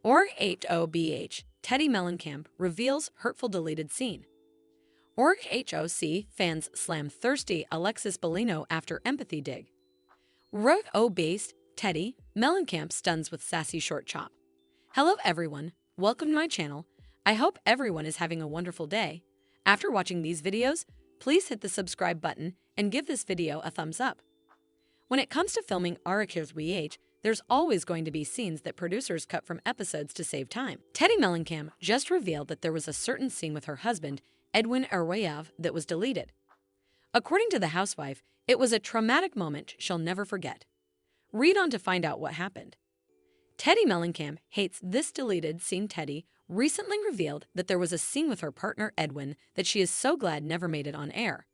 RHOBH, Teddi Melancon reveals hurtful deleted scene. RHOC fans slam thirsty Alexis Bocano after empathy dig. RHOBH, Teddi Melancon stuns with sassy short chop. Hello everyone, welcome to my channel. I hope everyone is having a wonderful day. After watching these videos, please hit the subscribe button and give this video a thumbs up. When it comes to filming RHBH, there's always going to be scenes that producers cut from episodes to save time. Teddi Melancon just revealed that there was a certain scene with her husband, Edwin RHBH, that was deleted. According to the housewife, it was a traumatic moment she'll never forget. Read on to find out what happened. Teddi Melancon hates this deleted scene. Teddi recently revealed that there was a scene with her partner Edwin that she is so glad never made it on air.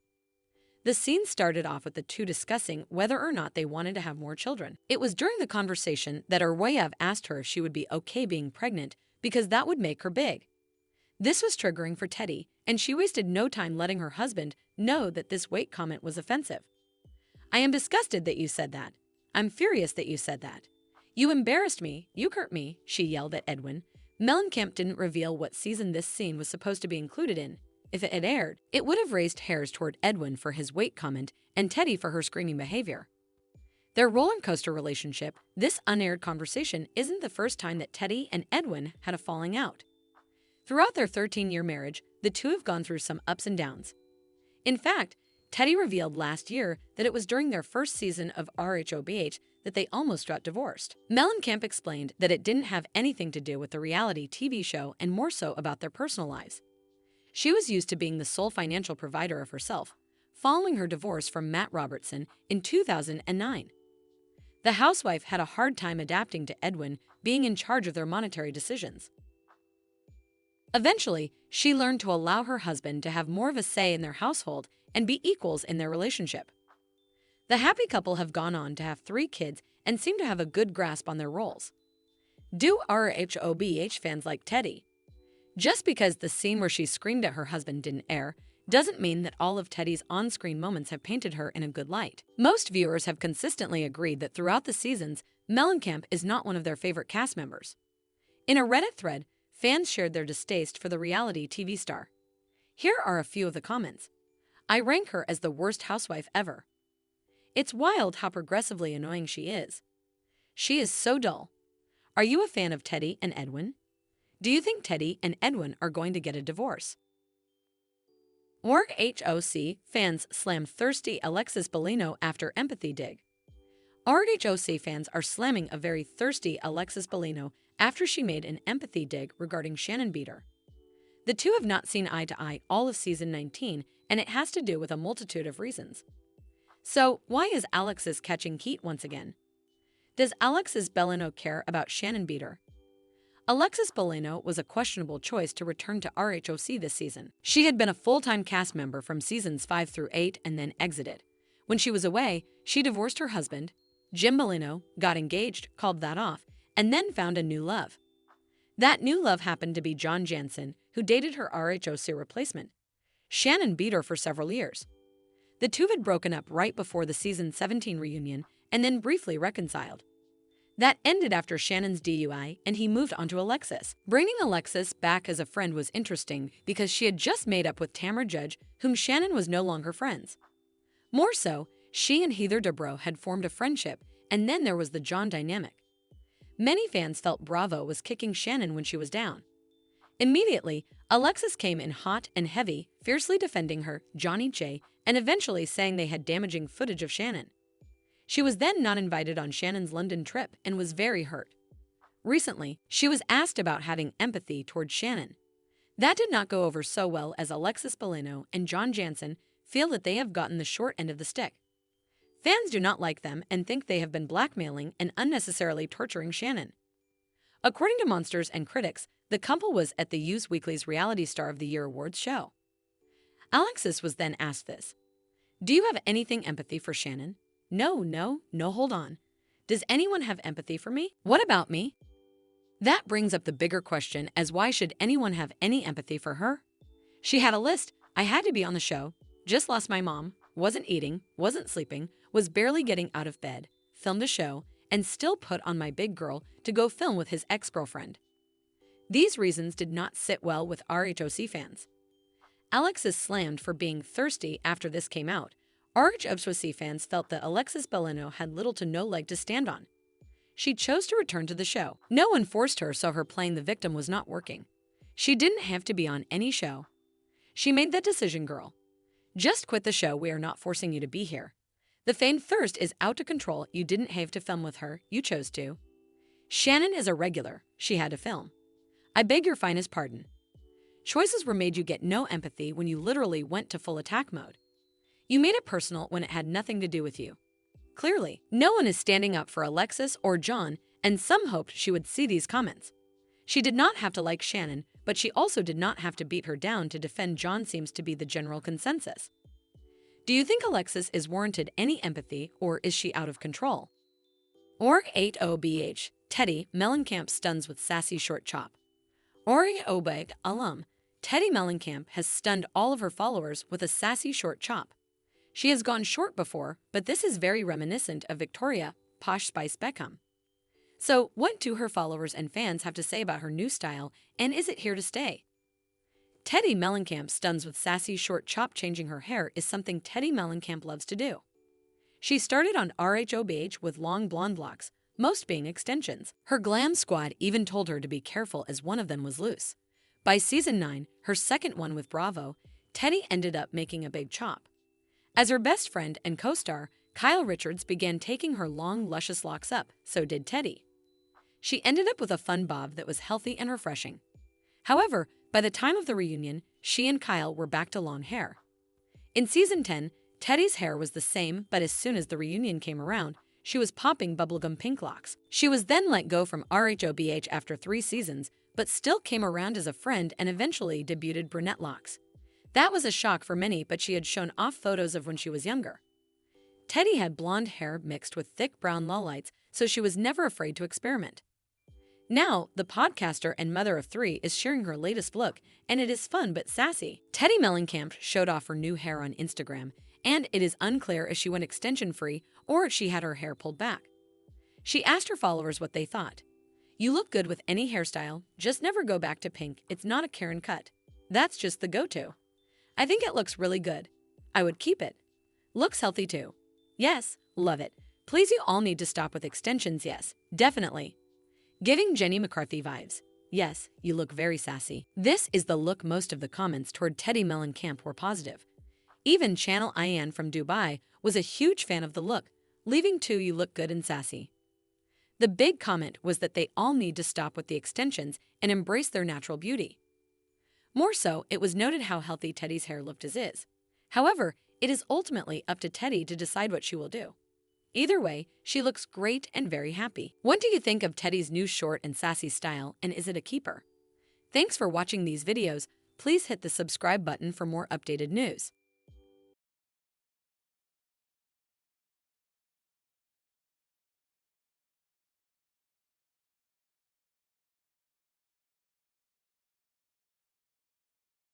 The scene started off with the two discussing whether or not they wanted to have more children. It was during the conversation that RHBH asked her if she would be okay being pregnant because that would make her big. This was triggering for Teddi, and she wasted no time letting her husband know that this weight comment was offensive. "I am disgusted that you said that. I'm furious that you said that. You embarrassed me, you hurt me," she yelled at Edwin. Melancon didn't reveal what season this scene was supposed to be included in. If it had aired, it would have raised hairs toward Edwin for his weight comment and Teddi for her screaming behavior. Their roller coaster relationship, this unaired conversation isn't the first time that Teddi and Edwin had a falling out. Throughout their 13-year marriage, the two have gone through some ups and downs. In fact, Teddi revealed last year that it was during their first season of RHOBH that they almost got divorced. Melancon explained that it didn't have anything to do with the reality TV show and more so about their personal lives. She was used to being the sole financial provider of herself, following her divorce from Matt Robertson in 2009. The housewife had a hard time adapting to Edwin being in charge of their monetary decisions. Eventually, she learned to allow her husband to have more of a say in their household and be equals in their relationship. The happy couple have gone on to have 3 kids and seem to have a good grasp on their roles. Do RHOBH fans like Teddi? Just because the scene where she screamed at her husband didn't air, doesn't mean that all of Teddi's on-screen moments have painted her in a good light. Most viewers have consistently agreed that throughout the seasons, Melancon is not one of their favorite cast members. In a Reddit thread, fans shared their distaste for the reality TV star. Here are a few of the comments. "I rank her as the worst housewife ever. It's wild how progressively annoying she is. She is so dull. Are you a fan of Teddi and Edwin? Do you think Teddi and Edwin are going to get a divorce?" RHOC fans slam thirsty Alexis Bocano after empathy dig. RHOC fans are slamming a very thirsty Alexis Bocano after she made an empathy dig regarding Shannon Beador. The two have not seen eye to eye all of season 19, and it has to do with a multitude of reasons. So, why is Alexis catching heat once again? Does Alexis Bocano care about Shannon Beador? Alexis Bocano was a questionable choice to return to RHOC this season. She had been a full-time cast member from seasons 5 through 8 and then exited. When she was away, she divorced her husband, Jim Bocano, got engaged, called that off, and then found a new love. That new love happened to be John Jansen, who dated her RHOC replacement, Shannon Beador, for several years. The two had broken up right before the season 17 reunion and then briefly reconciled. That ended after Shannon's DUI, and he moved on to Alexis. Bringing Alexis back as a friend was interesting because she had just made up with Tamra Judge, whom Shannon was no longer friends. More so, she and Heather Dubrow had formed a friendship, and then there was the John dynamic. Many fans felt Bravo was kicking Shannon when she was down. Immediately, Alexis came in hot and heavy, fiercely defending her, Johnny J, and eventually saying they had damaging footage of Shannon. She was then not invited on Shannon's London trip and was very hurt. Recently, she was asked about having empathy towards Shannon. That did not go over so well, as Alexis Bocano and John Jansen feel that they have gotten the short end of the stick. Fans do not like them and think they have been blackmailing and unnecessarily torturing Shannon. According to Monsters and critics, the couple was at the Us Weekly's Reality Star of the Year Awards show. Alexis was then asked this: "Do you have anything empathy for Shannon?" No, hold on. Does anyone have empathy for me? What about me? That brings up the bigger question as why should anyone have any empathy for her? She had a list. I had to be on the show, just lost my mom, wasn't eating, wasn't sleeping, was barely getting out of bed, filmed a show, and still put on my big girl to go film with his ex-girlfriend. These reasons did not sit well with RHOC fans. Alex is slammed for being thirsty after this came out. RHOC fans felt that Alexis Bocano had little to no leg to stand on. She chose to return to the show. No one forced her, so her playing the victim was not working. She didn't have to be on any show. She made that decision, girl. Just quit the show. We are not forcing you to be here. The feigned thirst is out of control. You didn't have to film with her. You chose to. Shannon is a regular. She had to film. I beg your finest pardon. Choices were made. You get no empathy when you literally went to full attack mode. You made it personal when it had nothing to do with you. Clearly, no one is standing up for Alexis or John, and some hoped she would see these comments. She did not have to like Shannon, but she also did not have to beat her down to defend John, seems to be the general consensus. Do you think Alexis is warranted any empathy, or is she out of control? RHOBH, Teddi, Melancon stuns with sassy short chop. RHOBH alum, Teddi Melancon has stunned all of her followers with a sassy short chop. She has gone short before, but this is very reminiscent of Victoria Posh Spice Beckham. So, what do her followers and fans have to say about her new style, and is it here to stay? Teddi Melancon stuns with sassy short chop. Changing her hair is something Teddi Melancon loves to do. She started on RHOBH with long blonde locks, most being extensions. Her glam squad even told her to be careful as one of them was loose. By season 9, her second one with Bravo, Teddi ended up making a big chop. As her best friend and co-star, Kyle Richards began taking her long, luscious locks up, so did Teddi. She ended up with a fun bob that was healthy and refreshing. However, by the time of the reunion, she and Kyle were back to long hair. In season 10, Teddi's hair was the same, but as soon as the reunion came around, she was popping bubblegum pink locks. She was then let go from RHOBH after 3 seasons, but still came around as a friend and eventually debuted brunette locks. That was a shock for many, but she had shown off photos of when she was younger. Teddi had blonde hair mixed with thick brown lowlights, so she was never afraid to experiment. Now, the podcaster and mother of 3 is sharing her latest look, and it is fun but sassy. Teddi Melancon showed off her new hair on Instagram, and it is unclear if she went extension-free or if she had her hair pulled back. She asked her followers what they thought. You look good with any hairstyle, just never go back to pink. It's not a Karen cut. That's just the go-to. I think it looks really good. I would keep it. Looks healthy too. Yes, love it. Please, you all need to stop with extensions. Yes, definitely. Giving Jenny McCarthy vibes. Yes, you look very sassy. This is the look. Most of the comments toward Teddi Melancon were positive. Even Channel Ian from Dubai was a huge fan of the look, leaving to you look good and sassy. The big comment was that they all need to stop with the extensions and embrace their natural beauty. More so, it was noted how healthy Teddi's hair looked as is. However, it is ultimately up to Teddi to decide what she will do. Either way, she looks great and very happy. What do you think of Teddi's new short and sassy style, and is it a keeper? Thanks for watching these videos. Please hit the subscribe button for more updated news.